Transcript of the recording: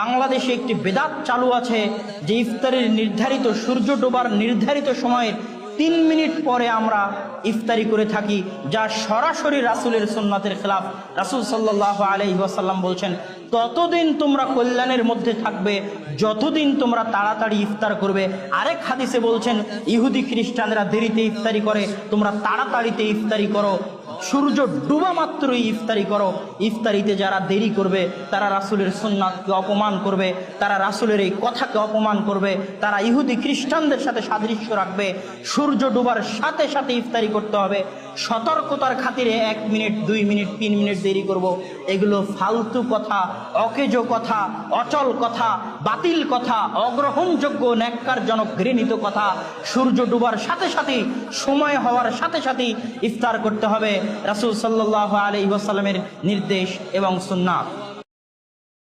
বাংলাদেশে একটি বেদাত চালু আছে যে ইফতারের নির্ধারিত সূর্য ডোবার নির্ধারিত সময়ের 3 মিনিট পরে আমরা ইফতারি করে থাকি, যা সরাসরি রাসূলের সুন্নাতের খেলাফ। রাসূল সাল্লাল্লাহু আলাইহি ওয়াসাল্লাম বলছেন, ততদিন তোমরা কল্যাণের মধ্যে থাকবে যতদিন তোমরা তাড়াতাড়ি ইফতার করবে। আরেক হাদিসে বলছেন, ইহুদি খ্রিস্টানরা দেরিতে ইফতারি করে, তোমরা তাড়াতাড়িতে ইফতারি করো, সূর্য ডুবা মাত্রই ইফতারি করো। ইফতারিতে যারা দেরি করবে তারা রাসূলের সুন্নাতকে অপমান করবে, তারা রাসূলের এই কথাকে অপমান করবে, তারা ইহুদি খ্রিস্টানদের সাথে সাদৃশ্য রাখবে। সূর্য ডুবার সাথে সাথে ইফতারি করতে হবে। সতর্কতার খাতিরে 1 মিনিট, 2 মিনিট, 3 মিনিট দেরি করব, এগুলো ফালতু কথা, অকেজ কথা, অচল কথা, বাতিল কথা, অগ্রহণযোগ্য, ন্যাক্কারজনক, ঘৃণিত কথা। সূর্য ডুবার সাথে সাথে, সময় হওয়ার সাথে সাথে ইফতার করতে হবে, রাসূল সাল্লাল্লাহু আলাইহি ওয়াসাল্লামের নির্দেশ এবং সুন্নাত।